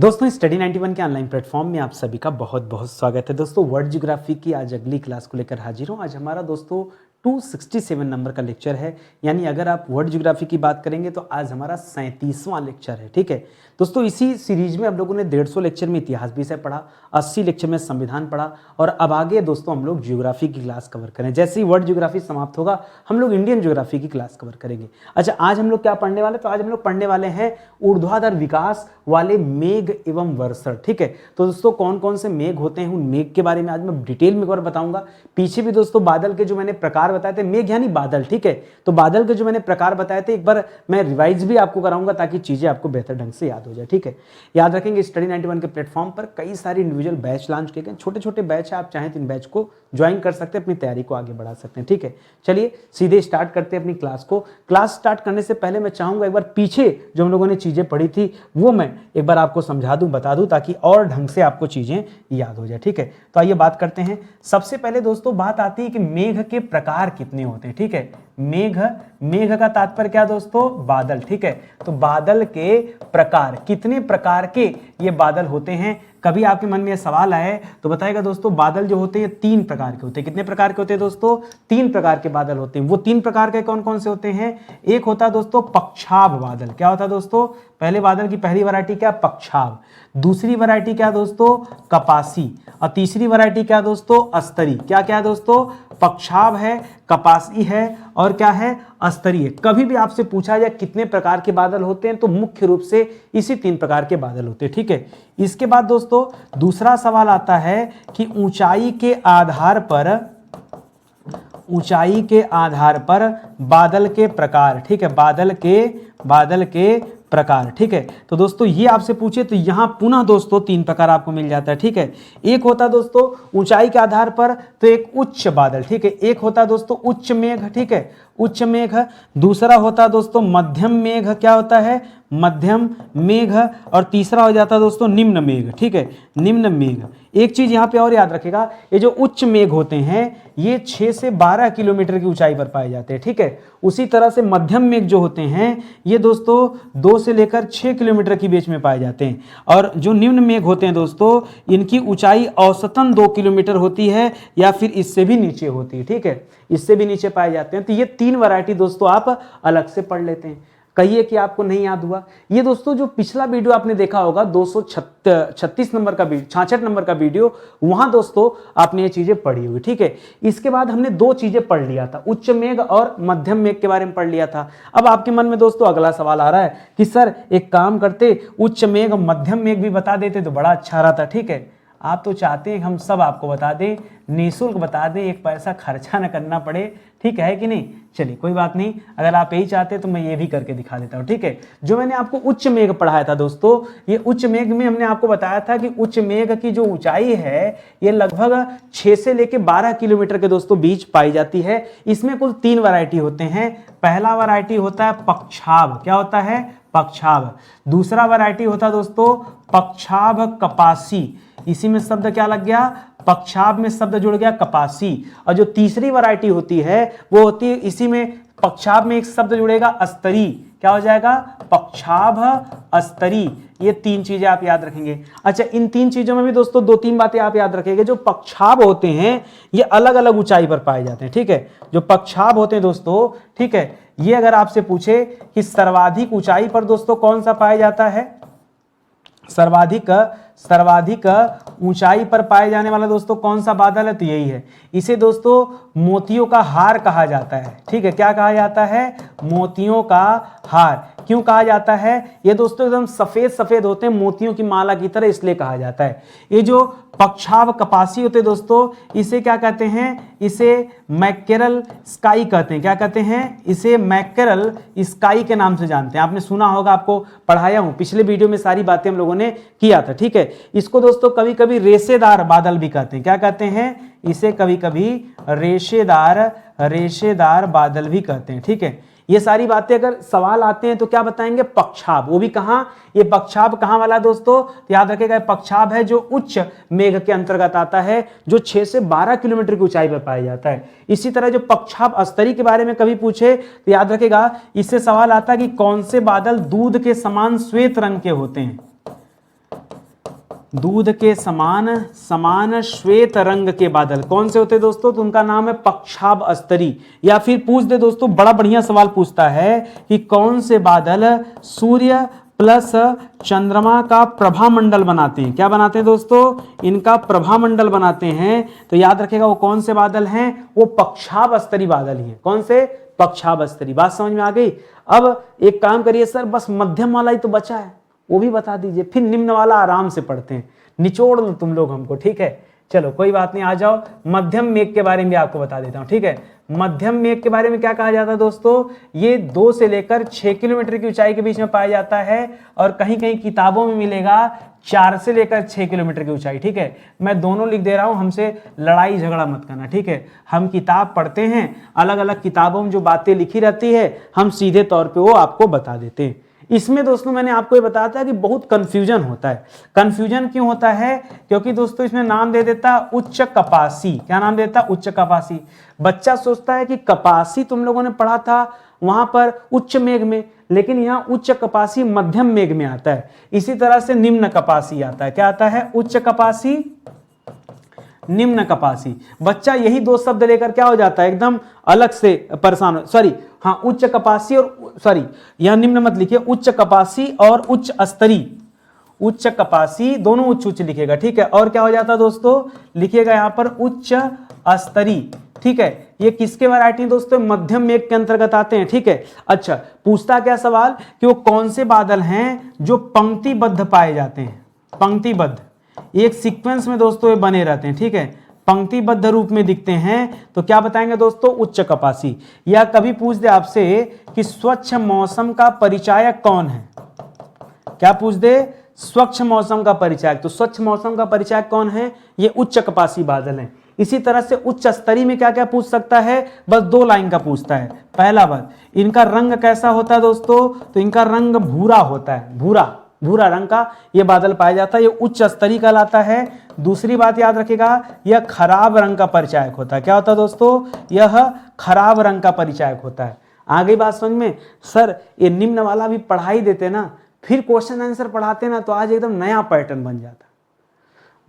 दोस्तों स्टडी 91 के online platform में आप सभी का बहुत बहुत स्वागत है। दोस्तों वर्ल्ड ज्योग्राफी की आज अगली क्लास को लेकर हाजिर हूँ। आज हमारा दोस्तों 267 नंबर का लेक्चर है, यानी अगर आप वर्ल्ड ज्योग्राफी की बात करेंगे तो आज हमारा 37वां लेक्चर है। ठीक है दोस्तों, इसी सीरीज में हम लोगों ने 150 लेक्चर में इतिहास विषय पढ़ा, 80 लेक्चर में संविधान पढ़ा और अब आगे दोस्तों हम लोग ज्योग्राफी की क्लास कवर करें। जैसे ही वर्ल्ड ज्योग्राफी समाप्त होगा हम लोग इंडियन ज्योग्राफी की क्लास कवर करेंगे। अच्छा, आज हम लोग क्या पढ़ने वाले? तो आज हम लोग पढ़ने वाले हैं ऊर्ध्वाधर विकास वाले मेघ एवं वर्षण। ठीक है, तो दोस्तों कौन कौन से मेघ होते हैं, उन मेघ के बारे में आज मैं डिटेल में एक बार बताऊंगा। पीछे भी दोस्तों बादल के जो मैंने प्रकार बताए थे, मेघ यानी बादल, ठीक है, तो बादल के जो मैंने प्रकार बताए थे एक बार मैं रिवाइज भी आपको कराऊंगा ताकि चीजें आपको बेहतर ढंग से याद हो जाए। ठीक है, याद रखेंगे स्टडी 91 के प्लेटफॉर्म पर कई सारे इंडिविजुअल बैच लॉन्च किए गए, छोटे छोटे बैच है, आप चाहें तो इन बैच को ज्वाइन कर सकते हैं, अपनी तैयारी को आगे बढ़ा सकते हैं। ठीक है, चलिए सीधे स्टार्ट करते हैं अपनी क्लास को। क्लास स्टार्ट करने से पहले मैं चाहूंगा एक बार पीछे जो हम लोगों ने चीजें पढ़ी थी वो मैं एक बार आपको समझा दूं, बता दूं, ताकि और ढंग से आपको चीजें याद हो जाए। ठीक है, तो आइए बात करते हैं। सबसे पहले दोस्तों बात आती है कि मेघ के प्रकार कितने होते हैं। ठीक है, मेघ का तात्पर्य क्या दोस्तों? बादल। ठीक है, तो बादल के प्रकार, कितने प्रकार के ये बादल होते हैं? कभी आपके मन में सवाल आए तो बताएगा दोस्तों, बादल जो होते हैं 3 प्रकार के होते हैं। कितने प्रकार के होते हैं दोस्तों? 3 प्रकार के बादल होते हैं। वो 3 प्रकार के कौन कौन से होते हैं? एक होता है दोस्तों पक्षाभ बादल। क्या होता है दोस्तों? पहले बादल की पहली वैरायटी क्या? पक्षाभ। दूसरी वैरायटी क्या दोस्तों? कपासी। और तीसरी वैरायटी क्या दोस्तों? अस्तरी। क्या क्या है दोस्तों? पक्षाभ है, कपासी है और क्या है? अस्तरी है। कभी भी आपसे पूछा जाए कितने प्रकार के बादल होते हैं तो मुख्य रूप से इसी 3 प्रकार के बादल होते हैं। ठीक है, इसके बाद दोस्तों दूसरा सवाल आता है कि ऊंचाई के आधार पर बादल के प्रकार। ठीक है, बादल के प्रकार। ठीक है, तो दोस्तों ये आपसे पूछे तो यहां पुनः दोस्तों 3 प्रकार आपको मिल जाता है। ठीक है, एक होता है दोस्तों ऊंचाई के आधार पर तो एक उच्च बादल। ठीक है, एक होता है दोस्तों उच्च मेघ। ठीक है, उच्च मेघ। दूसरा होता है दोस्तों मध्यम मेघ। क्या होता है? मध्यम मेघ। और तीसरा हो जाता है दोस्तों निम्न मेघ। ठीक है, निम्न मेघ। एक चीज यहां पे और याद रखेगा, ये जो उच्च मेघ होते हैं ये 6 से 12 किलोमीटर की ऊंचाई पर पाए जाते हैं। ठीक है, उसी तरह से मध्यम मेघ जो होते हैं ये दोस्तों 2 से लेकर 6 किलोमीटर के बीच में पाए जाते हैं। और जो निम्न मेघ होते हैं दोस्तों इनकी ऊंचाई औसतन 2 किलोमीटर होती है या फिर इससे भी नीचे होती है। ठीक है, इससे भी नीचे पाए जाते हैं। तो ये 3 वैरायटी दोस्तों आप अलग से पढ़ लेते हैं। कहिए कि आपको नहीं याद हुआ। ये दोस्तों जो पिछला वीडियो आपने देखा होगा 236 नंबर का वीडियो, 66 नंबर का वीडियो, वहां दोस्तों आपने ये चीजें पढ़ी होगी। ठीक है, इसके बाद हमने 2 चीजें पढ़ लिया था, उच्च मेघ और मध्यम मेघ के बारे में पढ़ लिया था। अब आपके मन में दोस्तों अगला सवाल आ रहा है कि सर एक काम करते, उच्च मेघ मध्यम मेघ भी बता देते तो बड़ा अच्छा रहता। ठीक है, आप तो चाहते हैं हम सब आपको बता दें, निःशुल्क बता दें, एक पैसा खर्चा न करना पड़े। ठीक है कि नहीं? चलिए कोई बात नहीं, अगर आप यही चाहते हैं तो मैं ये भी करके दिखा देता हूं। ठीक है, जो मैंने आपको उच्च मेघ पढ़ाया था दोस्तों, ये उच्च मेघ में हमने आपको बताया था कि उच्च मेघ की जो ऊंचाई है ये लगभग 6 से लेकर 12 किलोमीटर के दोस्तों बीच पाई जाती है। इसमें कुल 3 वैरायटी होते हैं। पहला वैरायटी होता है पक्षाभ। क्या होता है? पक्षाभ। दूसरा वैरायटी होता है दोस्तों पक्षाभ कपासी। इसी में शब्द क्या लग गया? पक्षाभ में शब्द जुड़ गया कपासी। और जो तीसरी वैरायटी होती है वो होती है, इसी में पक्षाभ में एक शब्द जुड़ेगा अस्तरी। क्या हो जाएगा? पक्षाभ अस्तरी। ये 3 चीजें आप याद रखेंगे। अच्छा, इन 3 चीजों में भी दोस्तों 2-3 बातें आप याद रखेंगे। जो पक्षाभ होते हैं ये अलग अलग ऊंचाई पर पाए जाते हैं। ठीक है, जो पक्षाभ होते हैं दोस्तों, ठीक है, ये अगर आपसे पूछे कि सर्वाधिक ऊंचाई पर दोस्तों कौन सा पाया जाता है, सर्वाधिक ऊंचाई पर पाए जाने वाला दोस्तों कौन सा बादल है, तो यही है। इसे दोस्तों मोतियों का हार कहा जाता है। ठीक है, क्या कहा जाता है? मोतियों का हार। क्यों कहा जाता है? ये दोस्तों एकदम सफेद सफेद होते हैं, मोतियों की माला की तरह, इसलिए कहा जाता है। ये जो पक्षाभ कपासी होते दोस्तों इसे क्या कहते हैं? इसे मैकेरल स्काई कहते हैं। क्या कहते हैं? इसे मैकेरल स्काई के नाम से जानते हैं। आपने सुना होगा, आपको पढ़ाया हूं, पिछले वीडियो में सारी बातें हम लोगों ने किया था। ठीक है, इसको दोस्तों कभी कभी रेशेदार बादल भी कहते हैं। क्या कहते हैं? इसे कभी कभी रेशेदार बादल भी कहते हैं। ठीक है, ये सारी बातें अगर सवाल आते हैं तो क्या बताएंगे? पक्षाभ। वो भी कहां? ये पक्षाभ कहां वाला दोस्तों? तो याद रखिएगा पक्षाभ है जो उच्च मेघ के अंतर्गत आता है, जो 6 से 12 किलोमीटर की ऊंचाई पर पाया जाता है। इसी तरह जो पक्षाभ अस्तरी के बारे में कभी पूछे तो याद रखिएगा इससे सवाल आता है कि कौन से बादल दूध के समान श्वेत रंग के होते हैं। दूध के समान समान श्वेत रंग के बादल कौन से होते हैं दोस्तों? तो उनका नाम है पक्षाभ स्तरी। या फिर पूछ दे दोस्तों, बड़ा बढ़िया सवाल पूछता है कि कौन से बादल सूर्य प्लस चंद्रमा का प्रभामंडल बनाते हैं। क्या बनाते हैं दोस्तों? इनका प्रभामंडल बनाते हैं। तो याद रखेगा वो कौन से बादल हैं? वो पक्षाभ स्तरी बादल ही है। कौन से? पक्षाभ स्तरी। बात समझ में आ गई? अब एक काम करिए सर, बस मध्यम वाला ही तो बचा है, वो भी बता दीजिए, फिर निम्न वाला आराम से पढ़ते हैं। निचोड़ लो तुम लोग हमको, ठीक है? चलो कोई बात नहीं, आ जाओ। मध्यम मेघ के बारे में भी आपको बता देता हूं, ठीक है? मध्यम मेघ के बारे में क्या कहा जाता है दोस्तों? ये 2 से लेकर 6 किलोमीटर की ऊंचाई के बीच में पाया जाता है, और कहीं कहीं किताबों में मिलेगा 4 से लेकर 6 किलोमीटर की ऊंचाई, ठीक है? मैं दोनों लिख दे रहा हूं, हमसे लड़ाई झगड़ा मत करना, ठीक है? हम किताब पढ़ते हैं, अलग अलग किताबों में जो बातें लिखी रहती है हम सीधे तौर पर वो आपको बता देते हैं। इसमें दोस्तों मैंने आपको ये बताया था कि बहुत कंफ्यूजन होता है। कंफ्यूजन क्यों होता है? क्योंकि दोस्तों इसमें नाम दे देता उच्च कपासी। क्या नाम देता? उच्च कपासी। बच्चा सोचता है कि कपासी तुम लोगों ने पढ़ा था वहां पर उच्च मेघ में, लेकिन यहाँ उच्च कपासी मध्यम मेघ में आता है। इसी तरह से निम्न कपासी आता है। क्या आता है? उच्च कपासी, निम्न कपासी। बच्चा यही 2 शब्द लेकर क्या हो जाता है, एकदम अलग से परेशान। सॉरी, हाँ, उच्च कपासी और सॉरी यह निम्न मत लिखिए, उच्च कपासी और उच्च स्तरी। उच्च कपासी दोनों उच्च उच्च लिखेगा, ठीक है? और क्या हो जाता है दोस्तों? लिखिएगा यहाँ पर उच्च स्तरी, ठीक है? ये किसके वैरायटी दोस्तों? मध्यम मेघ के अंतर्गत आते हैं, ठीक है? अच्छा, पूछता क्या सवाल कि वो कौन से बादल हैं जो पंक्तिबद्ध पाए जाते हैं? पंक्तिबद्ध, एक सीक्वेंस में दोस्तों ये बने रहते हैं, ठीक है? पंक्तिबद्ध रूप में दिखते हैं। तो क्या बताएंगे दोस्तों? उच्च कपासी। या कभी पूछ दे आपसे कि स्वच्छ मौसम का परिचायक कौन है? क्या पूछ दे? स्वच्छ मौसम का परिचायक। तो स्वच्छ मौसम का परिचायक कौन है? ये उच्च कपासी बादल हैं। इसी तरह से उच्च स्तरी में क्या क्या पूछ सकता है? बस 2 लाइन का पूछता है। पहला बात, इनका रंग कैसा होता है दोस्तों? तो इनका रंग भूरा होता है, भूरा भूरा रंग का ये बादल पाया जाता है, ये उच्च स्तरीय कहलाता है। दूसरी बात याद रखिएगा, यह खराब रंग का परिचायक होता है। क्या होता है दोस्तों? यह खराब रंग का परिचायक होता है। आ गई बात समझ में? सर ये निम्न वाला भी पढ़ाई देते ना, फिर क्वेश्चन आंसर पढ़ाते ना, तो आज एकदम नया पैटर्न बन जाता।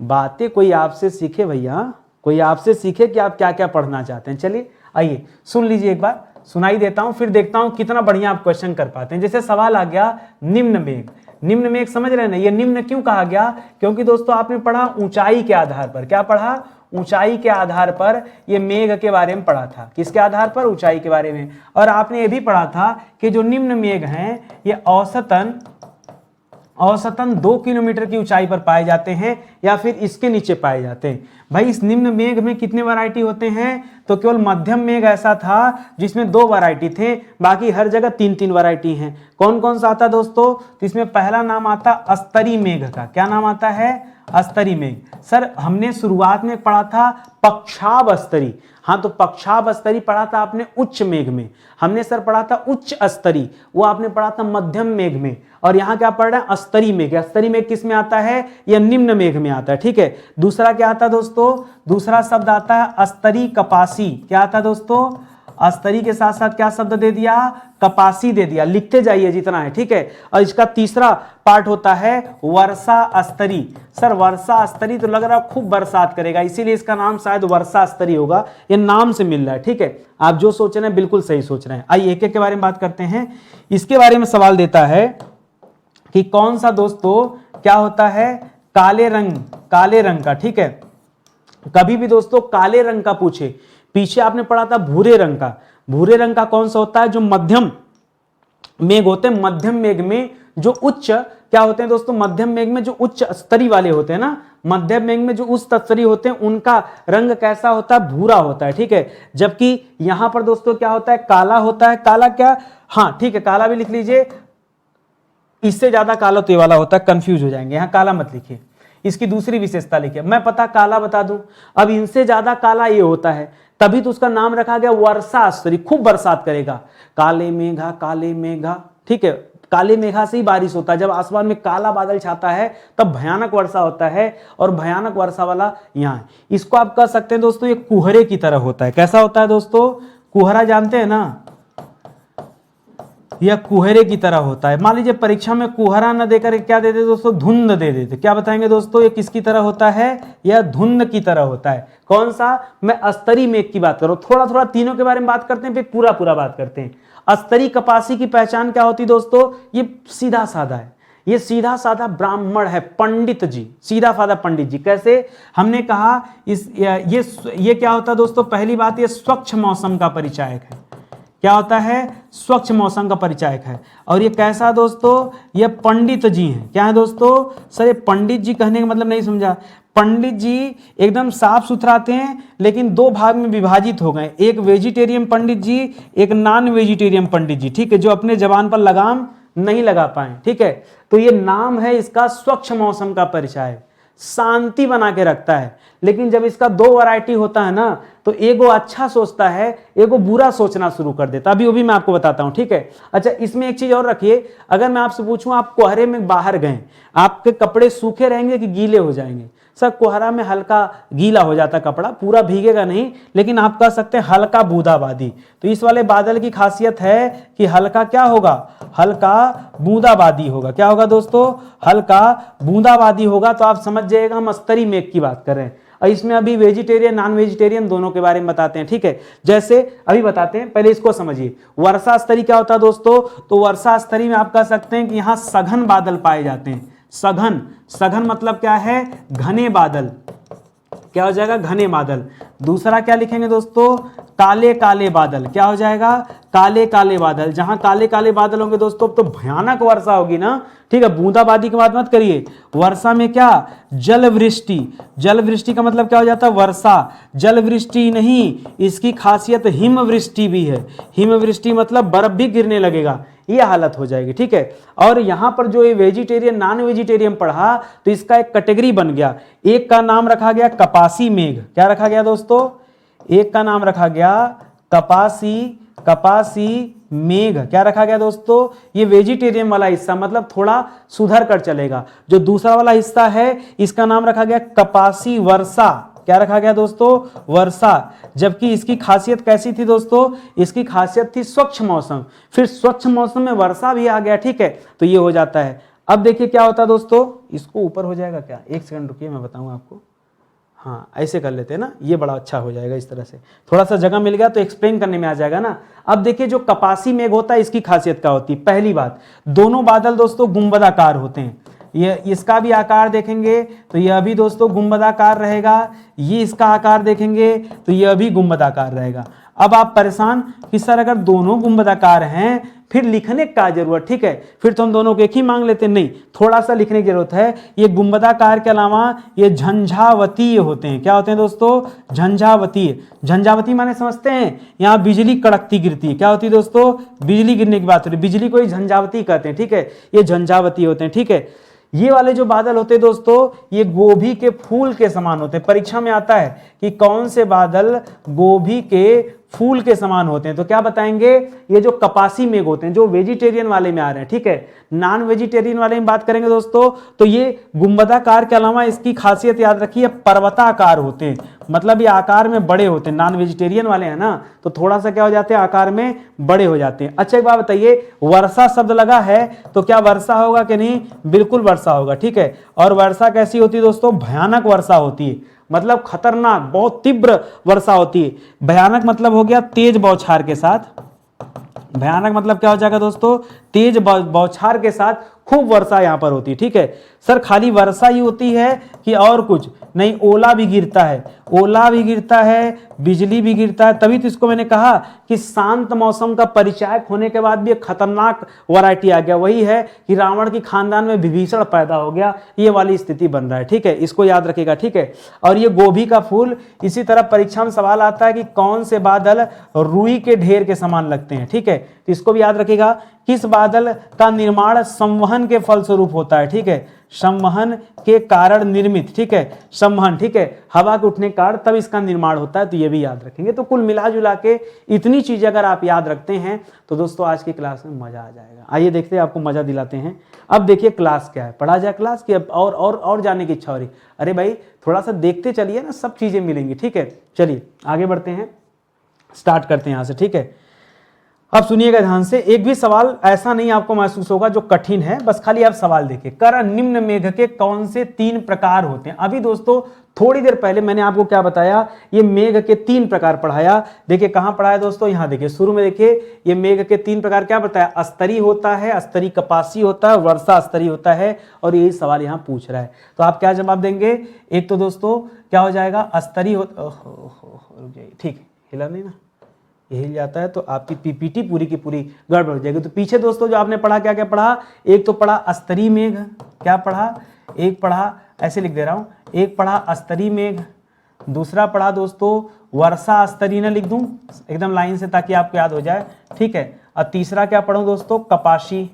बातें कोई आपसे सीखे भैया, कोई आपसे सीखे कि आप क्या क्या पढ़ना चाहते हैं। चलिए आइए सुन लीजिए, एक बार सुनाई देता हूं, फिर देखता हूं कितना बढ़िया आप क्वेश्चन कर पाते हैं। जैसे सवाल आ गया निम्न मेघ। निम्न मेघ समझ रहे हैं ना? ये निम्न क्यों कहा गया? क्योंकि दोस्तों आपने पढ़ा ऊंचाई के आधार पर। क्या पढ़ा? ऊंचाई के आधार पर ये मेघ के बारे में पढ़ा था। किसके आधार पर? ऊंचाई के बारे में। और आपने ये भी पढ़ा था कि जो निम्न मेघ हैं ये औसतन 2 किलोमीटर की ऊंचाई पर पाए जाते हैं या फिर इसके नीचे पाए जाते हैं। भाई इस निम्न मेघ में कितने वैरायटी होते हैं? तो केवल मध्यम मेघ ऐसा था जिसमें 2 वैरायटी थे, बाकी हर जगह 3-3 वैरायटी हैं। कौन कौन सा आता दोस्तों? तो इसमें पहला नाम आता स्तरी मेघ का। क्या नाम आता है? स्तरी मेघ। सर हमने शुरुआत में पढ़ा था पक्षाभ स्तरी। हाँ, तो पक्षाभ स्तरी पढ़ा था आपने उच्च मेघ में। हमने सर पढ़ा था उच्च स्तरी, वो आपने पढ़ा था मध्यम मेघ में। और यहाँ क्या पढ़ रहे हैं? स्तरी मेघ। स्तरी मेघ किस में आता है? यह निम्न मेघ में आता है, ठीक है? दूसरा क्या आता है दोस्तों? दूसरा शब्द आता है स्तरी कपासी। क्या आता है दोस्तों? स्तरी के साथ साथ क्या शब्द दे दिया? कपासी दे दिया। लिखते जाइए जितना है, ठीक है? और इसका तीसरा पार्ट होता है वर्षा स्तरी। सर वर्षा स्तरी तो लग रहा है खूब बरसात करेगा, इसीलिए इसका नाम शायद वर्षा स्तरी होगा। ये नाम से मिल रहा है, ठीक है? आप जो सोच रहे हैं बिल्कुल सही सोच रहे हैं। आइए एक एक के बारे में बात करते हैं। इसके बारे में सवाल देता है कि कौन सा दोस्तों क्या होता है? काले रंग का, ठीक है? कभी भी दोस्तों काले रंग का पूछे, पीछे आपने पढ़ा था भूरे रंग का। भूरे रंग का कौन सा होता है? जो मध्यम मेघ होते हैं। मध्यम मेघ में जो उच्च क्या होते हैं दोस्तों? मध्यम मेघ में जो उच्च स्तरीय वाले होते हैं ना, मध्यम मेघ में जो उच्च स्तरीय होते हैं उनका रंग कैसा होता है? भूरा होता है, ठीक है? जबकि यहां पर दोस्तों क्या होता है? काला होता है। काला क्या? हाँ ठीक है, काला भी लिख लीजिए। इससे ज्यादा काला तो ये वाला होता है, कंफ्यूज हो जाएंगे। यहाँ काला मत लिखिए, इसकी दूसरी विशेषता लिखिए। मैं पता काला बता दूं, अब इनसे ज्यादा काला ये होता है, तभी तो उसका नाम रखा गया वर्षा स्तरी। खूब बरसात करेगा। काले मेघा, ठीक है? काले मेघा से ही बारिश होता है। जब आसमान में काला बादल छाता है तब भयानक वर्षा होता है, और भयानक वर्षा वाला यहाँ है। इसको आप कह सकते हैं दोस्तों ये कुहरे की तरह होता है। कैसा होता है दोस्तों? कुहरा जानते हैं ना? यह कुहरे की तरह होता है। मान लीजिए परीक्षा में कुहरा न देकर क्या दे देते दोस्तों, धुंध दे देते, क्या बताएंगे दोस्तों, ये किसकी तरह होता है, यह धुंध की तरह होता है। कौन सा, मैं अस्तरी मेघ की बात करूं, थोड़ा थोड़ा तीनों के बारे में बात करते हैं फिर पूरा पूरा बात करते हैं। अस्तरी कपासी की पहचान क्या होती दोस्तों, ये सीधा साधा है, ये सीधा साधा ब्राह्मण है, पंडित जी, सीधा साधा पंडित जी। कैसे, हमने कहा ये क्या होता है दोस्तों, पहली बात ये स्वच्छ मौसम का परिचायक है। क्या होता है, स्वच्छ मौसम का परिचायक है। और ये कैसा दोस्तों, ये पंडित जी हैं। क्या है दोस्तों, सर ये पंडित जी कहने का मतलब नहीं समझा, पंडित जी एकदम साफ सुथरा थे लेकिन दो भाग में विभाजित हो गए, एक वेजिटेरियन पंडित जी, एक नॉन वेजिटेरियन पंडित जी, ठीक है, जो अपने जबान पर लगाम नहीं लगा पाए, ठीक है। तो ये नाम है इसका स्वच्छ मौसम का परिचायक, शांति बना के रखता है। लेकिन जब इसका दो वैरायटी होता है ना, तो एगो अच्छा सोचता है, एगो बुरा सोचना शुरू कर देता, अभी वो भी मैं आपको बताता हूं, ठीक है। अच्छा, इसमें एक चीज और रखिए, अगर मैं आपसे पूछूं आप कोहरे में बाहर गए, आपके कपड़े सूखे रहेंगे कि गीले हो जाएंगे, सर कोहरा में हल्का गीला हो जाता कपड़ा, पूरा भीगेगा नहीं, लेकिन आप कह सकते हैं हल्का बूंदाबांदी। तो इस वाले बादल की खासियत है कि हल्का क्या होगा, हल्का बूंदाबांदी होगा। क्या होगा दोस्तों, हल्का बूंदाबांदी होगा। तो आप समझ जाइएगा हम अस्तरी मेघ की बात कर रहे हैं। और इसमें अभी वेजिटेरियन नॉन वेजिटेरियन दोनों के बारे में बताते हैं, ठीक है। जैसे अभी बताते हैं, पहले इसको समझिए। वर्षा स्तरी क्या होता है दोस्तों, तो वर्षा स्तरी में आप कह सकते हैं कि यहां सघन बादल पाए जाते हैं। सघन, सघन मतलब क्या है, घने बादल। क्या हो जाएगा, घने बादल। दूसरा क्या लिखेंगे दोस्तों, काले काले बादल। क्या हो जाएगा, काले काले बादल। जहां काले काले बादल होंगे दोस्तों तो भयानक वर्षा होगी ना, ठीक है। बूंदाबांदी की बात मत करिए, वर्षा में क्या, जल वृष्टि। जल वृष्टि का मतलब क्या हो जाता है, वर्षा। जल वृष्टि नहीं, इसकी खासियत हिम वृष्टि भी है। हिम वृष्टि मतलब बर्फ भी गिरने लगेगा, ये हालत हो जाएगी, ठीक है। और यहां पर जो ये वेजिटेरियन नॉन वेजिटेरियन पढ़ा तो इसका एक कैटेगरी बन गया। एक का नाम रखा गया कपासी मेघ। क्या रखा गया दोस्तों, एक का नाम रखा गया कपासी, कपासी मेघ। क्या रखा गया दोस्तों, ये वेजिटेरियन वाला हिस्सा, मतलब थोड़ा सुधर कर चलेगा। जो दूसरा वाला हिस्सा है इसका नाम रखा गया कपासी वर्षा। क्या रखा गया दोस्तों, वर्षा। जबकि इसकी खासियत कैसी थी दोस्तों, इसकी खासियत थी स्वच्छ मौसम। फिर स्वच्छ मौसम में वर्षा भी आ गया, ठीक है, तो ये हो जाता है। अब देखिए क्या होता है दोस्तों, इसको ऊपर हो जाएगा क्या, एक सेकंड रुकिए मैं बताऊं आपको। हाँ ऐसे कर लेते हैं ना, ये बड़ा अच्छा हो जाएगा, इस तरह से थोड़ा सा जगह मिल गया तो एक्सप्लेन करने में आ जाएगा ना। अब देखिए जो कपासी मेघ होता है इसकी खासियत क्या होती है। पहली बात, दोनों बादल दोस्तों गुंबदाकार होते हैं। ये इसका भी आकार देखेंगे तो यह भी दोस्तों गुंबदाकार रहेगा, ये इसका आकार देखेंगे तो यह भी गुंबदाकार रहेगा। अब आप परेशान कि सर अगर दोनों गुंबदाकार हैं फिर लिखने का जरूरत, ठीक है, फिर तो हम दोनों को एक ही मांग लेते, नहीं थोड़ा सा लिखने की जरूरत है। ये गुंबदाकार के अलावा ये झंझावतीय होते हैं। क्या होते हैं दोस्तों, झंझावतीय। झंझावती माने समझते हैं, यहाँ बिजली कड़कती गिरती है। क्या होती है दोस्तों, बिजली गिरने की बात हो रही, बिजली को ही झंझावती कहते हैं, ठीक है, ये झंझावती होते हैं, ठीक है। ये वाले जो बादल होते हैं दोस्तों ये गोभी के फूल के समान होते हैं। परीक्षा में आता है कि कौन से बादल गोभी के फूल के समान होते हैं, तो क्या बताएंगे, ये जो कपासी मेघ होते हैं, जो वेजिटेरियन वाले में आ रहे हैं, ठीक है। नॉन वेजिटेरियन वाले में बात करेंगे दोस्तों तो ये गुंबदाकार के अलावा इसकी खासियत याद रखिए पर्वताकार होते हैं, मतलब ये आकार में बड़े होते हैं। नॉन वेजिटेरियन वाले हैं ना तो थोड़ा सा क्या हो जाते हैं, आकार में बड़े हो जाते हैं। अच्छा एक बात बताइए, वर्षा शब्द लगा है तो क्या वर्षा होगा कि नहीं, बिल्कुल वर्षा होगा, ठीक है। और वर्षा कैसी होती है दोस्तों, भयानक वर्षा होती है, मतलब खतरनाक, बहुत तीव्र वर्षा होती है। भयानक मतलब हो गया तेज बौछार के साथ। भयानक मतलब क्या हो जाएगा दोस्तों, तेज बौछार के साथ खूब वर्षा यहां पर होती है, ठीक है। सर खाली वर्षा ही होती है कि और कुछ नहीं, ओला भी गिरता है, ओला भी गिरता है, बिजली भी गिरता है। तभी तो इसको मैंने कहा कि शांत मौसम का परिचायक होने के बाद भी एक खतरनाक वैरायटी आ गया। वही है कि रावण की खानदान में विभीषण पैदा हो गया, ये वाली स्थिति बन रहा है, ठीक है, इसको याद रखिएगा, ठीक है। और ये गोभी का फूल, इसी तरह परीक्षा में सवाल आता है कि कौन से बादल रुई के ढेर के समान लगते हैं, ठीक है, तो इसको भी याद रखिएगा। किस बादल का निर्माण संवहन के फलस्वरूप होता है, ठीक है, संवहन के कारण निर्मित, ठीक है, संवहन, ठीक है, हवा के उठने के कारण तब इसका निर्माण होता है, तो ये भी याद रखेंगे। तो कुल मिला जुला के इतनी चीजें अगर आप याद रखते हैं तो दोस्तों आज की क्लास में मजा आ जाएगा। आइए देखते हैं, आपको मजा दिलाते हैं। अब देखिए क्लास क्या है, पढ़ा जाए क्लास की, अब और जाने की इच्छा हो रही। अरे भाई थोड़ा सा देखते चलिए ना, सब चीजें मिलेंगी, ठीक है। चलिए आगे बढ़ते हैं, स्टार्ट करते हैं यहाँ से, ठीक है। अब सुनिएगा ध्यान से, एक भी सवाल ऐसा नहीं आपको महसूस होगा जो कठिन है, बस खाली आप सवाल देखिए। कर निम्न मेघ के कौन से 3 प्रकार होते हैं। अभी दोस्तों थोड़ी देर पहले मैंने आपको क्या बताया, ये मेघ के 3 प्रकार पढ़ाया। देखिए कहां पढ़ाया दोस्तों, यहां देखिए शुरू में देखिए, ये मेघ के 3 प्रकार क्या बताया, स्तरी होता है, स्तरी कपासी होता है, वर्षा स्तरी होता है, और यही सवाल यहां पूछ रहा है। तो आप क्या जवाब देंगे, एक तो दोस्तों क्या हो जाएगा, स्तरी हो, ठीक है, हिला नहीं ना, हिल जाता है तो आपकी पीपीटी पूरी की पूरी गड़बड़ हो जाएगी। तो पीछे दोस्तों जो आपने पढ़ा, क्या क्या पढ़ा, एक तो पढ़ा स्तरी मेघ, क्या पढ़ा, एक पढ़ा, ऐसे लिख दे रहा हूं, एक पढ़ा स्तरी मेघ, दूसरा पढ़ा दोस्तों वर्षा स्तरी, ना लिख दूं एकदम लाइन से ताकि आपको याद हो जाए, ठीक है। और तीसरा क्या पढ़ूं दोस्तों, कपासी,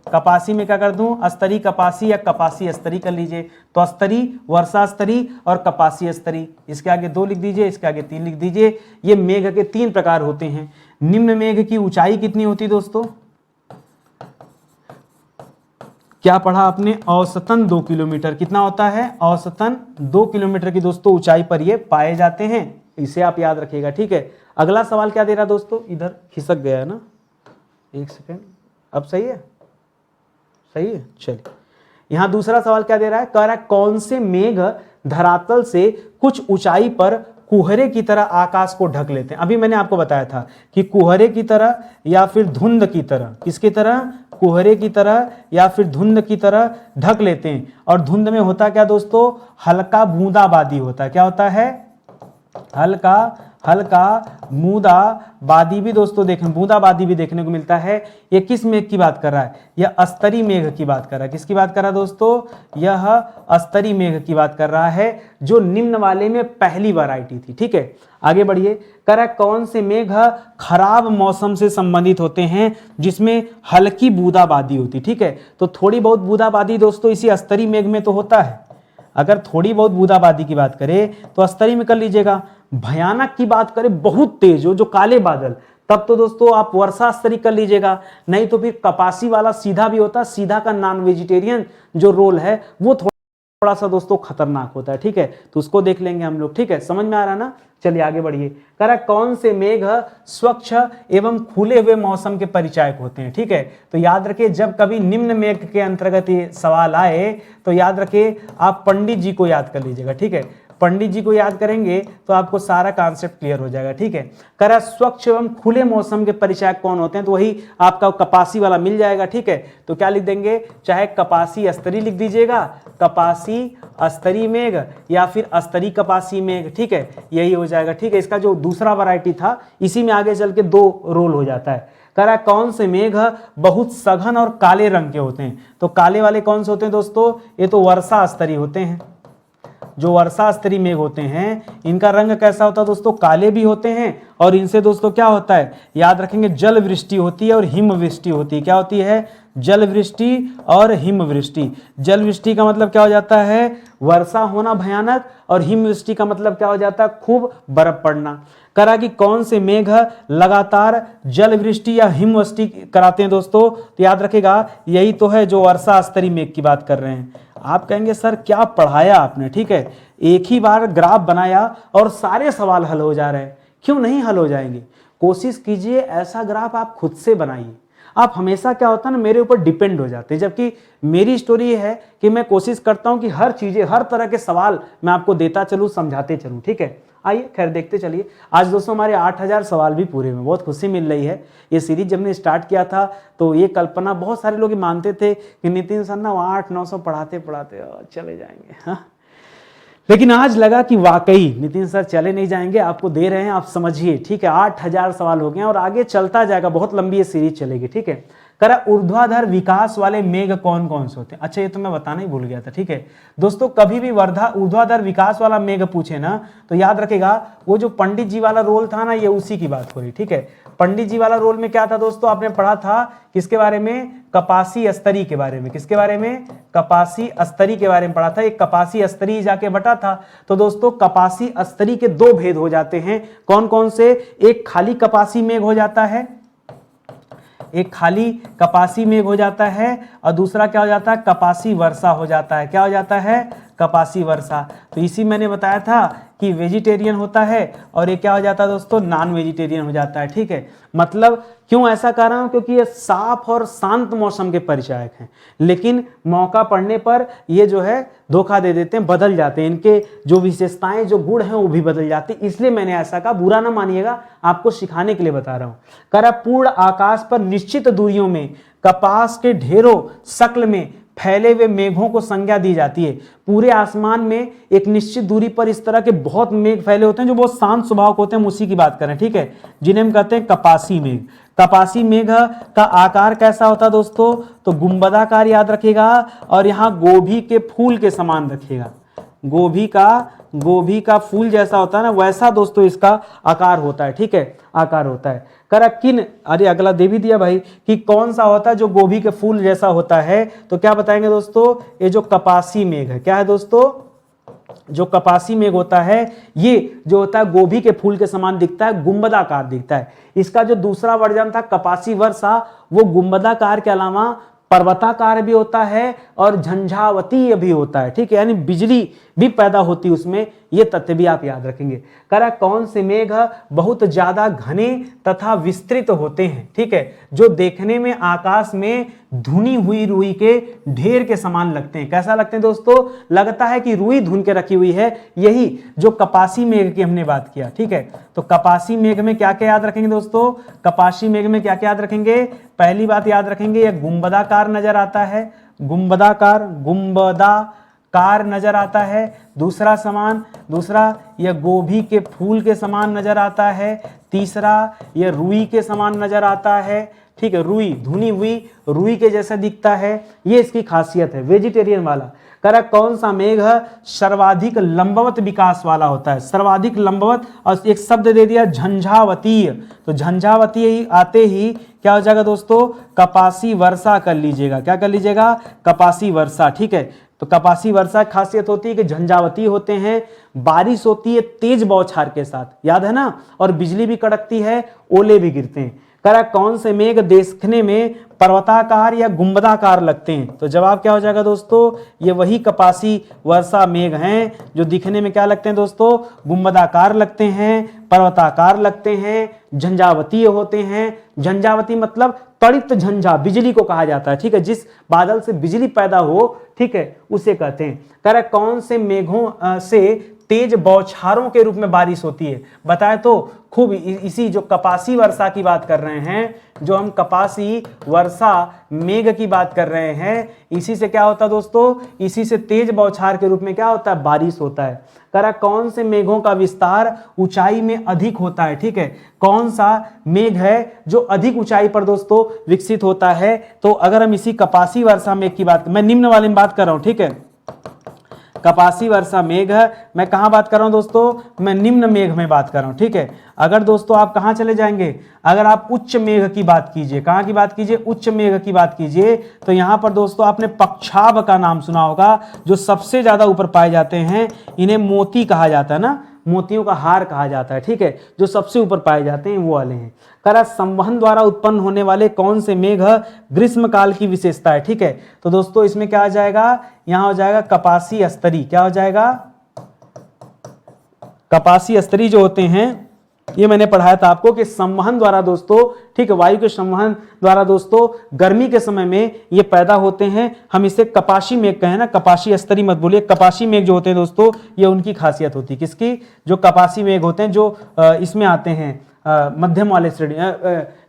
कपासी में क्या कर दूं, स्तरी कपासी या कपासी स्तरी कर लीजिए। तो स्तरी, वर्षा स्तरी और कपासी स्तरी, इसके आगे 2 लिख दीजिए, इसके आगे 3 लिख दीजिए। ये मेघ के 3 प्रकार होते हैं। निम्न मेघ की ऊंचाई कितनी होती है दोस्तों, क्या पढ़ा आपने, औसतन 2 किलोमीटर, कितना होता है, औसतन 2 किलोमीटर की दोस्तों ऊंचाई पर ये पाए जाते हैं। इसे आप याद रखिएगा, ठीक है। अगला सवाल क्या दे रहा दोस्तों, इधर खिसक गया है ना, एक सेकेंड, अब सही है, सही है, चलिए। यहां दूसरा सवाल क्या दे रहा है, कह रहा है कौन से मेघ धरातल से कुछ ऊंचाई पर कुहरे की तरह आकाश को ढक लेते हैं। अभी मैंने आपको बताया था कि कुहरे की तरह या फिर धुंध की तरह, किसकी तरह, कुहरे की तरह या फिर धुंध की तरह ढक लेते हैं। और धुंध में होता क्या दोस्तों, हल्का बूंदाबांदी होता है, क्या होता है, हल्का हल्का बूंदाबांदी भी दोस्तों देखें, बूंदाबांदी भी देखने को मिलता है। ये किस मेघ की बात कर रहा है, यह स्तरी मेघ की बात कर रहा है। किसकी बात कर रहा है दोस्तों, यह स्तरी मेघ की बात कर रहा है, जो निम्न वाले में पहली वैरायटी थी, ठीक है। आगे बढ़िए, कह रहा है कौन से मेघ खराब मौसम से संबंधित होते हैं जिसमें हल्की बूंदाबांदी होती, ठीक है। तो थोड़ी बहुत बूंदाबांदी दोस्तों इसी स्तरी मेघ में तो होता है। अगर थोड़ी बहुत बूंदाबांदी की बात करें तो स्तरी में कर लीजिएगा। भयानक की बात करें, बहुत तेज हो, जो काले बादल, तब तो दोस्तों आप वर्षा स्तरी कर लीजिएगा। नहीं तो फिर कपासी वाला सीधा भी होता है, सीधा का नॉन वेजिटेरियन जो रोल है वो थोड़ा सा दोस्तों खतरनाक होता है, ठीक है। तो उसको देख लेंगे हम लोग, ठीक है, समझ में आ रहा ना। चलिए आगे बढ़िए, कह रहा है कौन से मेघ स्वच्छ एवं खुले हुए मौसम के परिचायक होते हैं, ठीक है। तो याद रखिए, जब कभी निम्न मेघ के अंतर्गत ये सवाल आए तो याद रखिए आप पंडित जी को याद कर लीजिएगा, ठीक है। पंडित जी को याद करेंगे तो आपको सारा कॉन्सेप्ट क्लियर हो जाएगा, ठीक है। कह रहा स्वच्छ एवं खुले मौसम के परिचायक कौन होते हैं, तो वही आपका कपासी वाला मिल जाएगा, ठीक है। तो क्या लिख देंगे, चाहे कपासी स्तरी लिख दीजिएगा, कपासी स्तरी मेघ या फिर स्तरी कपासी मेघ, ठीक है, यही हो जाएगा, ठीक है। इसका जो दूसरा वैरायटी था इसी में आगे चल के 2 रोल हो जाता है। कह रहा है कौन से मेघ बहुत सघन और काले रंग के होते हैं। तो काले वाले कौन से होते हैं दोस्तों, ये तो वर्षा स्तरी होते हैं। जो वर्षा स्तरी मेघ होते हैं इनका रंग कैसा होता है दोस्तों, काले भी होते हैं। और इनसे दोस्तों क्या होता है, याद रखेंगे, जल वृष्टि होती है और हिमवृष्टि होती है। क्या होती है, जल वृष्टि और हिमवृष्टि। जल वृष्टि का मतलब क्या हो जाता है, वर्षा होना भयानक, और हिमवृष्टि का मतलब क्या हो जाता है, खूब बर्फ पड़ना। करा कि कौन से मेघ लगातार जल वृष्टि या हिमवृष्टि कराते हैं दोस्तों, तो याद रखेगा यही तो है जो वर्षा स्तरी मेघ की बात कर रहे हैं। आप कहेंगे सर क्या पढ़ाया आपने, ठीक है, एक ही बार ग्राफ बनाया और सारे सवाल हल हो जा रहे हैं। क्यों नहीं हल हो जाएंगे, कोशिश कीजिए ऐसा ग्राफ आप खुद से बनाइए। आप हमेशा क्या होता है ना, मेरे ऊपर डिपेंड हो जाते हैं, जबकि मेरी स्टोरी ये है कि मैं कोशिश करता हूं कि हर चीजें, हर तरह के सवाल मैं आपको देता चलूं, समझाते चलूं, ठीक है। आइए खैर देखते चलिए। आज दोस्तों हमारे 8000 सवाल भी पूरे हुए, बहुत खुशी मिल रही है। ये सीरीज जब ने स्टार्ट किया था तो ये कल्पना, बहुत सारे लोग मानते थे कि नितिन सर ना 800-900 पढ़ाते पढ़ाते चले जाएंगे, हाँ। लेकिन आज लगा कि वाकई नितिन सर चले नहीं जाएंगे, आपको दे रहे हैं, आप समझिए, ठीक है। 8000 सवाल हो गए और आगे चलता जाएगा, बहुत लंबी ये सीरीज चलेगी, ठीक है। करा ऊर्ध्वाधर विकास वाले मेघ कौन कौन से होते हैं। अच्छा ये तो मैं बताना ही भूल गया था, ठीक है दोस्तों। कभी भी ऊर्ध्वाधर विकास वाला मेघ पूछे ना तो याद रखेगा वो जो पंडित जी वाला रोल था ना, ये उसी की बात हो रही, ठीक है। पंडित जी वाला रोल में क्या था दोस्तों, आपने पढ़ा था किसके बारे में, कपासी स्तरी के बारे में। किसके बारे में, कपासी स्तरी के बारे में पढ़ा था। एक कपासी स्तरी जाके बटा था। तो दोस्तों कपासी स्तरी के 2 भेद हो जाते हैं, कौन कौन से, एक खाली कपासी मेघ हो जाता है, एक खाली कपासी मेघ हो जाता है, और दूसरा क्या हो जाता है, कपासी वर्षा हो जाता है। क्या हो जाता है, कपासी वर्षा। तो इसी मैंने बताया था कि वेजिटेरियन होता है और ये क्या हो जाता है दोस्तों, नॉन वेजिटेरियन हो जाता है। ठीक है, मतलब क्यों ऐसा कर रहा हूं, क्योंकि ये साफ और शांत मौसम के परिचायक हैं, लेकिन मौका पड़ने पर ये जो है धोखा दे देते हैं, बदल जाते हैं, इनके जो विशेषताएं जो गुण हैं वो भी बदल जाती हैं। इसलिए मैंने ऐसा कहा, बुरा ना मानिएगा, आपको सिखाने के लिए बता रहा हूं। करा पूर्ण आकाश पर निश्चित दूरियों में कपास के ढेरों शक्ल में फैले हुए मेघों को संज्ञा दी जाती है। पूरे आसमान में एक निश्चित दूरी पर इस तरह के बहुत मेघ फैले होते हैं जो बहुत शांत स्वभाव के होते हैं, हम उसी की बात करें। ठीक है, जिन्हें हम कहते हैं कपासी मेघ। कपासी मेघ का आकार कैसा होता है दोस्तों, तो गुंबदाकार याद रखिएगा, और यहाँ गोभी के फूल के समान रखिएगा। गोभी का फूल जैसा होता है ना, वैसा दोस्तों इसका आकार होता है। ठीक है, आकार होता है। करा किन, अरे अगला दे भी दिया भाई, कि कौन सा होता है जो गोभी के फूल जैसा होता है, तो क्या बताएंगे दोस्तों, ये जो कपासी मेघ है। क्या है दोस्तों, जो कपासी मेघ होता है ये जो होता है गोभी के फूल के समान दिखता है, गुंबदाकार दिखता है। इसका जो दूसरा वर्जन था कपासी वर्षा, वो गुंबदाकार के अलावा पर्वताकार भी होता है और झंझावतीय भी होता है। ठीक है, यानी बिजली भी पैदा होती है उसमें, ये तथ्य भी आप याद रखेंगे। करा कौन से मेघ बहुत ज्यादा घने तथा विस्तृत होते हैं। ठीक है, जो देखने में आकाश में धुनी हुई रुई के ढेर के समान लगते हैं। कैसा लगते हैं दोस्तों, लगता है कि रुई धुन के रखी हुई है, यही जो कपासी मेघ की हमने बात किया। ठीक है, तो कपासी मेघ में क्या क्या याद रखेंगे दोस्तों, कपासी मेघ में क्या क्या याद रखेंगे, पहली बात याद रखेंगे, यह गुंबदाकार नजर आता है, गुंबदाकार नजर आता है। दूसरा यह गोभी के फूल के समान नजर आता है। तीसरा यह रुई के समान नजर आता है। ठीक है, रुई धुनी हुई रुई के जैसा दिखता है, ये इसकी खासियत है वेजिटेरियन वाला। करा कौन सा मेघ सर्वाधिक लंबवत विकास वाला होता है, सर्वाधिक लंबवत, और एक शब्द दे दिया झंझावतीय। तो झंझावतीय आते ही क्या हो जाएगा दोस्तों, कपासी वर्षा कर लीजिएगा। क्या कर लीजिएगा, कपासी वर्षा। ठीक है, तो कपासी वर्षा खासियत होती है कि झंझावती होते हैं, बारिश होती है तेज बौछार के साथ, याद है ना, और बिजली भी कड़कती है, ओले भी गिरते हैं। करा कौन से मेघ देखने में पर्वताकार या गुंबदाकार लगते हैं, तो जवाब क्या हो जाएगा दोस्तों, ये वही कपासी वर्षा मेघ हैं जो दिखने में क्या लगते हैं दोस्तों, गुंबदाकार लगते हैं, पर्वताकार लगते हैं, झंझावतीय होते हैं। झंझावती मतलब त्वरित झंझा, बिजली को कहा जाता है। ठीक है, जिस बादल से बिजली पैदा हो, ठीक है, उसे कहते हैं। कह रहा कौन से मेघों से तेज बौछारों के रूप में बारिश होती है, बताए तो खूब। इसी जो कपासी वर्षा की बात कर रहे हैं, जो हम कपासी वर्षा मेघ की बात कर रहे हैं, इसी से क्या होता है दोस्तों, इसी से तेज बौछार के रूप में क्या होता है, बारिश होता है। करा कौन से मेघों का विस्तार ऊंचाई में अधिक होता है। ठीक है, कौन सा मेघ है जो अधिक ऊंचाई पर दोस्तों विकसित होता है, तो अगर हम इसी कपासी वर्षा मेघ की बात, मैं निम्न वाले में बात कर रहा हूं। ठीक है, कपासी वर्षा मेघ, मैं कहां बात कर रहा हूं दोस्तों, मैं निम्न मेघ में बात कर रहा हूं। ठीक है, अगर दोस्तों आप कहां चले जाएंगे, अगर आप उच्च मेघ की बात कीजिए, कहां की बात कीजिए, उच्च मेघ की बात कीजिए, तो यहां पर दोस्तों आपने पक्षाब का नाम सुना होगा, जो सबसे ज्यादा ऊपर पाए जाते हैं, इन्हें मोती कहा जाता है ना, मोतियों का हार कहा जाता है। ठीक है, जो सबसे ऊपर पाए जाते हैं वो वाले हैं। करा संवहन द्वारा उत्पन्न होने वाले कौन से मेघ ग्रीष्म काल की विशेषता है। ठीक है, तो दोस्तों इसमें क्या आ जाएगा, यहां हो जाएगा कपासी स्तरी। क्या हो जाएगा, कपासी स्तरी जो होते हैं, ये मैंने पढ़ाया था आपको कि संवहन द्वारा दोस्तों, ठीक है, वायु के संवहन द्वारा दोस्तों गर्मी के समय में ये पैदा होते हैं। हम इसे कपासी मेघ कहें ना, कपासी स्तरी मत बोलिए, कपासी मेघ जो होते हैं दोस्तों, ये उनकी खासियत होती है। किसकी, जो कपासी मेघ होते हैं, जो इसमें आते हैं मध्यम वाले श्रेणी,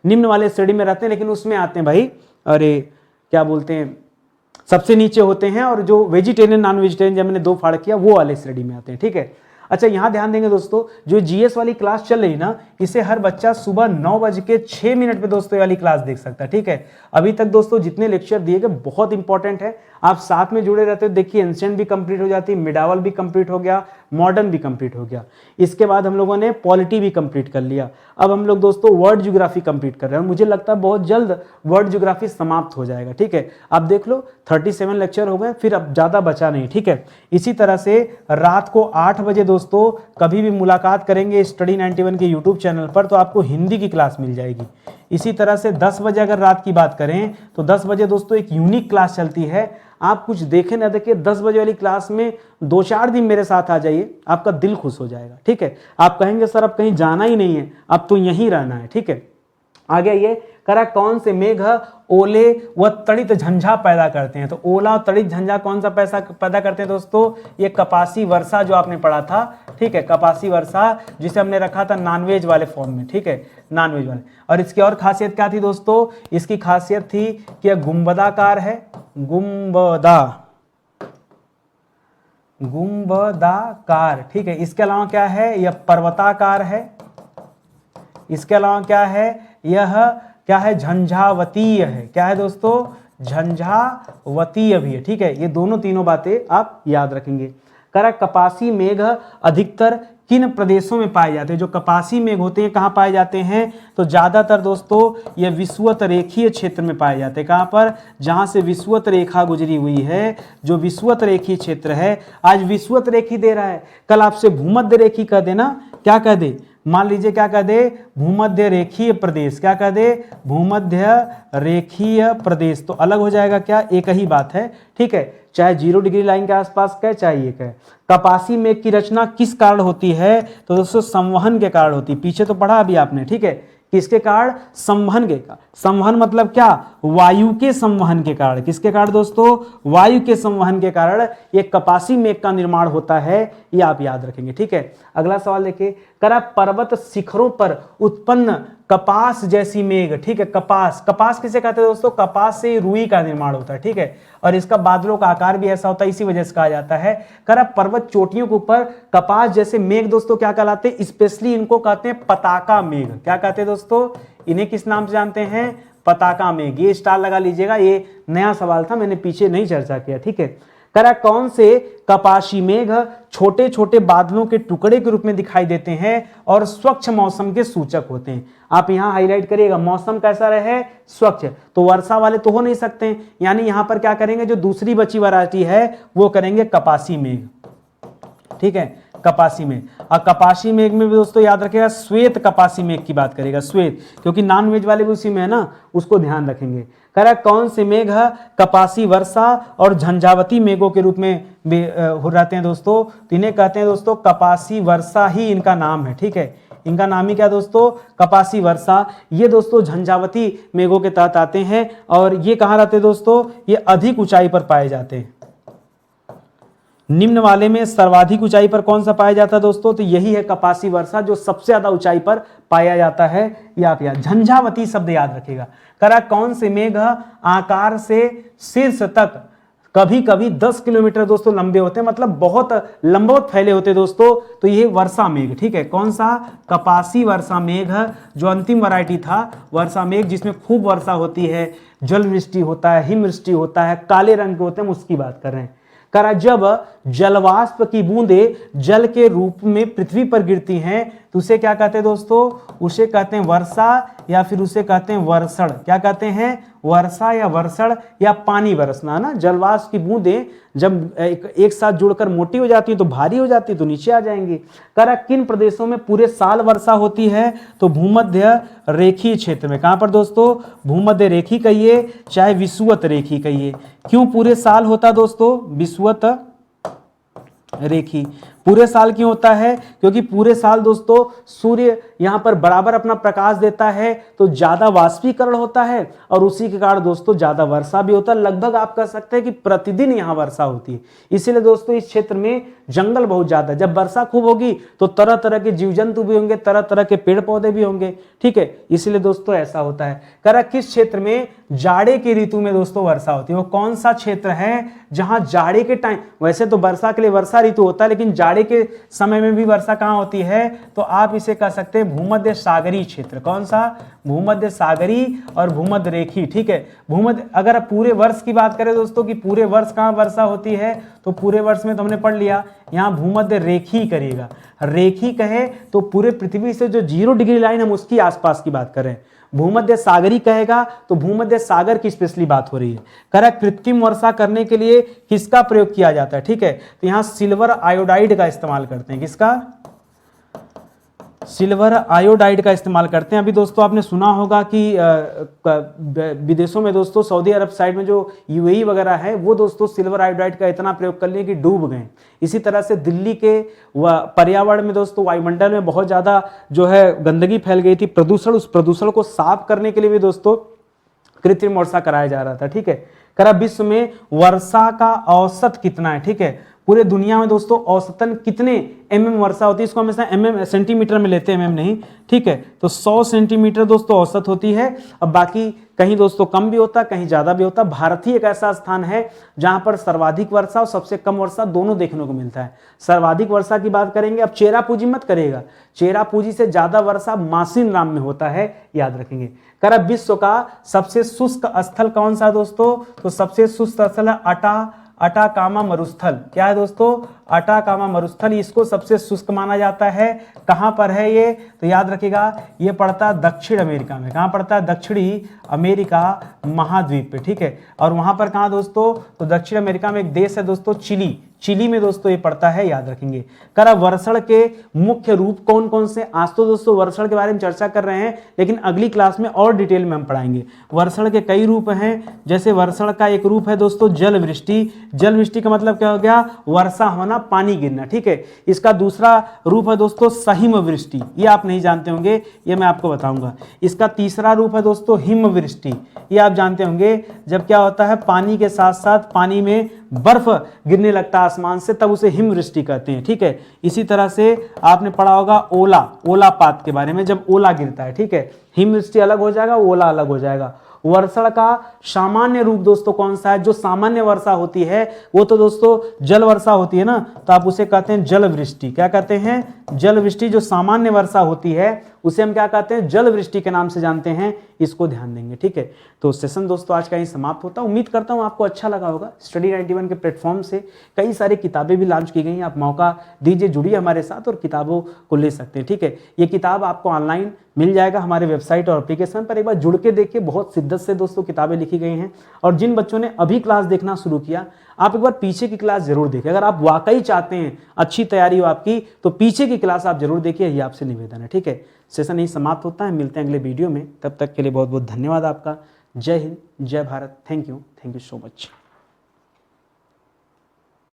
निम्न वाले श्रेणी में रहते हैं, लेकिन उसमें आते हैं भाई, अरे क्या बोलते हैं, सबसे नीचे होते हैं, और जो वेजिटेरियन नॉन वेजिटेरियन जब मैंने दो फाड़ किया वो वाले श्रेणी में आते हैं। ठीक है, अच्छा यहां ध्यान देंगे दोस्तों, जो जीएस वाली क्लास चल रही ना, इसे हर बच्चा सुबह 9:06 पे दोस्तों वाली क्लास देख सकता है। ठीक है, अभी तक दोस्तों जितने लेक्चर दिए गए बहुत इंपॉर्टेंट है, आप साथ में जुड़े रहते हो। देखिए एंशिएंट भी कंप्लीट हो जाती है, मिडावल भी कंप्लीट हो गया, मॉडर्न भी कंप्लीट हो गया, इसके बाद हम लोगों ने पॉलिटी भी कंप्लीट कर लिया। अब हम लोग दोस्तों वर्ल्ड ज्योग्राफी कंप्लीट कर रहे हैं, मुझे लगता है बहुत जल्द वर्ल्ड ज्योग्राफी समाप्त हो जाएगा। ठीक है, आप देख लो 37 लेक्चर हो गए, फिर अब ज्यादा बचा नहीं। ठीक है, इसी तरह से रात को 8 बजे दोस्तों कभी भी मुलाकात करेंगे स्टडी 91 के यूट्यूब चैनल पर, तो आपको हिंदी की क्लास मिल जाएगी। इसी तरह से 10 बजे अगर रात की बात करें तो 10 बजे दोस्तों एक यूनिक क्लास चलती है, आप कुछ देखें ना देखें, 10 बजे वाली क्लास में 2-4 दिन मेरे साथ आ जाइए, आपका दिल खुश हो जाएगा। ठीक है, आप कहेंगे सर अब कहीं जाना ही नहीं है, अब तो यहीं रहना है। ठीक है, आगे ये करा कौन से मेघ ओले व तड़ित झंझा पैदा करते हैं। तो ओला और तड़ित झंझा कौन सा पैसा पैदा करते हैं दोस्तों? ये कपासी वर्षा जो आपने पढ़ा था। ठीक है, कपासी वर्षा जिसे हमने रखा था नॉनवेज वाले फॉर्म में। ठीक है, नॉनवेज वाले। और इसकी और खासियत क्या थी दोस्तों? इसकी खासियत थी कि यह गुंबदाकार है, गुंबदाकार। ठीक है, इसके अलावा क्या है? यह पर्वताकार है। इसके अलावा क्या है? यह क्या है? झंझावतीय है। क्या है दोस्तों? झंझावतीय भी है। ठीक है, ये दोनों तीनों बातें आप याद रखेंगे। करा कपासी मेघ अधिकतर किन प्रदेशों में पाए जाते हैं? जो कपासी मेघ होते हैं कहाँ पाए जाते हैं? तो ज्यादातर दोस्तों ये विषुवत रेखीय क्षेत्र में पाए जाते हैं। कहाँ पर? जहां से विषुवत रेखा गुजरी हुई है, जो विषुवत रेखीय क्षेत्र है। आज विषुवत रेखी दे रहा है, कल आपसे भूमध्य रेखी कह देना, क्या कह दे? मान लीजिए क्या कह दे? भूमध्य रेखीय प्रदेश। क्या कह दे? भूमध्य रेखीय प्रदेश। तो अलग हो जाएगा क्या? एक ही बात है। ठीक है, चाहे 0 डिग्री लाइन के आसपास कहे चाहे ये कहे। कपासी मेघ की रचना किस कारण होती है? तो दोस्तों संवहन के कारण होती है। पीछे तो पढ़ा अभी आपने। ठीक है, किसके कारण? संवहन के कारण। संवहन मतलब क्या? वायु के संवहन के कारण। किसके कारण दोस्तों? वायु के संवहन के कारण ये कपासी मेघ का निर्माण होता है, ये आप याद रखेंगे। ठीक है, अगला सवाल देखिए। करा पर्वत शिखरों पर उत्पन्न कपास जैसी मेघ। ठीक है, कपास, कपास किसे कहते हैं दोस्तों? कपास से रुई का निर्माण होता है। ठीक है, और इसका बादलों का आकार भी ऐसा होता है, इसी वजह से कहा जाता है। करा पर्वत चोटियों के ऊपर कपास जैसे मेघ दोस्तों क्या कहलाते हैं? स्पेशली इनको कहते हैं पताका मेघ। क्या कहते हैं दोस्तों? इन्हें किस नाम से जानते हैं? पताका मेघ। ये स्टार लगा लीजिएगा, ये नया सवाल था, मैंने पीछे नहीं चर्चा किया। ठीक है, करा कौन से कपासी मेघ छोटे छोटे बादलों के टुकड़े के रूप में दिखाई देते हैं और स्वच्छ मौसम के सूचक होते हैं? आप यहां हाईलाइट करिएगा, मौसम कैसा रहे? स्वच्छ। तो वर्षा वाले तो हो नहीं सकते, यानी यहां पर क्या करेंगे? जो दूसरी बची वैरायटी है वो करेंगे कपासी मेघ। ठीक है, कपासी मेघ। और कपासी मेघ में भी दोस्तों याद रखिएगा श्वेत कपासी मेघ की बात करेगा, श्वेत, क्योंकि नॉन वेज वाले भी उसी में है ना, उसको ध्यान रखेंगे। कह रहा कौन से मेघ कपासी वर्षा और झंझावती मेघों के रूप में हो रहते हैं दोस्तों? तो इन्हें कहते हैं दोस्तों कपासी वर्षा ही इनका नाम है। ठीक है, इनका नाम ही क्या दोस्तों? कपासी वर्षा। ये दोस्तों झंझावती मेघों के तहत आते हैं और ये कहाँ रहते हैं दोस्तों? ये अधिक ऊंचाई पर पाए जाते हैं। निम्न वाले में सर्वाधिक ऊंचाई पर कौन सा पाया जाता है दोस्तों? तो यही है कपासी वर्षा, जो सबसे ज्यादा ऊंचाई पर पाया जाता है। ये आप याद, झंझावती शब्द याद रखिएगा। करा कौन से मेघ आकार से शीर्ष तक कभी कभी 10 किलोमीटर दोस्तों लंबे होते हैं, मतलब बहुत लंबवत फैले होते हैं दोस्तों। तो ये वर्षा मेघ। ठीक है, कौन सा? कपासी वर्षा मेघ, जो अंतिम वैरायटी था वर्षा मेघ, जिसमें खूब वर्षा होती है, जल वृष्टि होता है, हिमवृष्टि होता है, काले रंग के होते हैं, उसकी बात कर रहे हैं। करा जब जलवाष्प की बूंदें जल के रूप में पृथ्वी पर गिरती हैं तो उसे क्या कहते हैं दोस्तों? उसे कहते हैं वर्षा या फिर उसे कहते हैं वर्षण। क्या कहते हैं? वर्षा या वर्षण या पानी बरसना ना। जलवाष्प की बूंदें जब एक साथ जुड़कर मोटी हो जाती है तो भारी हो जाती है तो नीचे आ जाएंगी। करा किन प्रदेशों में पूरे साल वर्षा होती है? तो भूमध्य रेखीय क्षेत्र में। कहां पर दोस्तों? भूमध्य रेखी कहिए चाहे विषुवत रेखी कहिए। क्यों पूरे साल होता दोस्तों? विषुवत रेखी पूरे साल क्यों होता है? क्योंकि पूरे साल दोस्तों सूर्य यहां पर बराबर अपना प्रकाश देता है तो ज्यादा वाष्पीकरण होता है और उसी के कारण दोस्तों ज्यादा वर्षा भी होता है। लगभग आप कह सकते हैं कि प्रतिदिन यहां वर्षा होती है। इसीलिए दोस्तों इस क्षेत्र में जंगल बहुत ज्यादा है। जब वर्षा खूब होगी तो तरह तरह के जीव जंतु भी होंगे, तरह तरह के पेड़ पौधे भी होंगे। ठीक है, इसलिए दोस्तों ऐसा होता है। कह रहा किस क्षेत्र में जाड़े की ऋतु में दोस्तों वर्षा होती है? वो कौन सा क्षेत्र है जहां जाड़े के टाइम, वैसे तो वर्षा के लिए वर्षा ऋतु होता है लेकिन जाड़े के समय में भी वर्षा कहां होती है? तो आप इसे कह सकते हैं भूमध्य सागरीय क्षेत्र। कौन सा? भूमध्य सागरीय और भूमध्य रेखी। ठीक है, भूमध्य, अगर पूरे वर्ष की बात करें दोस्तों कि पूरे वर्ष कहां वर्षा होती है तो पूरे वर्ष में तो हमने पढ़ लिया, यहां भूमध्य रेखी करिएगा। रेखी कहे तो पूरे पृथ्वी से जो 0 डिग्री लाइन हम उसकी आसपास की बात करें। भूमध्य सागरी कहेगा तो भूमध्य सागर की स्पेशली बात हो रही है। करा कृत्रिम वर्षा करने के लिए किसका प्रयोग किया जाता है? ठीक है, तो यहां सिल्वर आयोडाइड का इस्तेमाल करते हैं। किसका? सिल्वर आयोडाइड का इस्तेमाल करते हैं। अभी दोस्तों आपने सुना होगा कि विदेशों में दोस्तों सऊदी अरब साइड में जो यूएई वगैरह है वो दोस्तों सिल्वर आयोडाइड का इतना प्रयोग कर लिए कि डूब गए। इसी तरह से दिल्ली के पर्यावरण में दोस्तों वायुमंडल में बहुत ज़्यादा जो है गंदगी फैल गई थी, प्रदूषण, उस प्रदूषण को साफ करने के लिए भी दोस्तों कृत्रिम वर्षा कराया जा रहा था। ठीक है, करा विश्व में वर्षा का औसत कितना है, ठीक है, पूरे दुनिया में दोस्तों औसतन कितने mm वर्षा होती है, इसको हमेशा सेंटीमीटर में लेते हैं, mm नहीं, ठीक है, तो 100 सेंटीमीटर दोस्तों औसत होती है। अब बाकी कहीं दोस्तों कम भी होता, कहीं ज्यादा भी होता। भारत ही एक ऐसा स्थान है जहां पर सर्वाधिक वर्षा और सबसे कम वर्षा दोनों देखने को मिलता है। सर्वाधिक वर्षा की बात करेंगे, अब चेरापूंजी मत करेगा, चेरापूंजी से ज्यादा वर्षा मासिन राम में होता है, याद रखेंगे। कर विश्व का सबसे शुष्क स्थल कौन सा है दोस्तों, तो सबसे शुष्क स्थल है अटाकामा मरुस्थल। क्या है दोस्तों, अटाकामा मरुस्थल, इसको सबसे शुष्क माना जाता है। कहां पर है ये, तो याद रखिएगा ये पड़ता है दक्षिण अमेरिका में। कहां पड़ता है, दक्षिणी अमेरिका महाद्वीप पे, ठीक है। और वहां पर कहां दोस्तों, तो दक्षिण अमेरिका में एक देश है दोस्तों चिली, चिली में दोस्तों ये पड़ता है, याद रखेंगे। करा वर्षण के मुख्य रूप कौन कौन से, आज तो दोस्तों वर्षण के बारे में चर्चा कर रहे हैं, लेकिन अगली क्लास में और डिटेल में हम पढ़ाएंगे। वर्षण के कई रूप हैं, जैसे वर्षण का एक रूप है दोस्तों जल वृष्टि। जल वृष्टि का मतलब क्या हो गया, वर्षा होना, पानी गिरना, ठीक है। इसका दूसरा रूप है दोस्तों सहिम वृष्टि, ये आप नहीं जानते होंगे, ये मैं आपको बताऊंगा। इसका तीसरा रूप है दोस्तों हिम वृष्टि, ये आप जानते होंगे, जब क्या होता है पानी के साथ साथ पानी में बर्फ गिरने लगता है आसमान से, तब उसे हिमवृष्टि कहते हैं, ठीक है। इसी तरह से आपने पढ़ा होगा ओलापात के बारे में, जब ओला गिरता है, ठीक है। हिमवृष्टि अलग हो जाएगा, ओला अलग हो जाएगा। वर्षण का सामान्य रूप दोस्तों कौन सा है, जो सामान्य वर्षा होती है वो तो दोस्तों जल वर्षा होती है ना, तो आप उसे कहते हैं जल वृष्टि। क्या कहते हैं, जल वृष्टि। जो सामान्य वर्षा होती है उसे हम क्या कहते हैं, जल वृष्टि के नाम से जानते हैं, इसको ध्यान देंगे, ठीक है। तो सेशन दोस्तों आज का यही समाप्त होता है। उम्मीद करता हूं आपको अच्छा लगा होगा। स्टडी 91 के प्लेटफॉर्म से कई सारी किताबें भी लॉन्च की गई हैं, आप मौका दीजिए, जुड़िए हमारे साथ और किताबों को ले सकते हैं, ठीक है। ये किताब आपको ऑनलाइन मिल जाएगा हमारे वेबसाइट और एप्लीकेशन पर, एक बार जुड़ के देखिए, बहुत शिद्दत से दोस्तों किताबें लिखी गई हैं। और जिन बच्चों ने अभी क्लास देखना शुरू किया, आप एक बार पीछे की क्लास जरूर देखें। अगर आप वाकई चाहते हैं अच्छी तैयारी हो आपकी, तो पीछे की क्लास आप जरूर देखिए, ये आपसे निवेदन है, ठीक है। सेशन यही समाप्त होता है, मिलते हैं अगले वीडियो में, तब तक के लिए बहुत बहुत धन्यवाद आपका। जय हिंद, जय Bharat, thank you so much.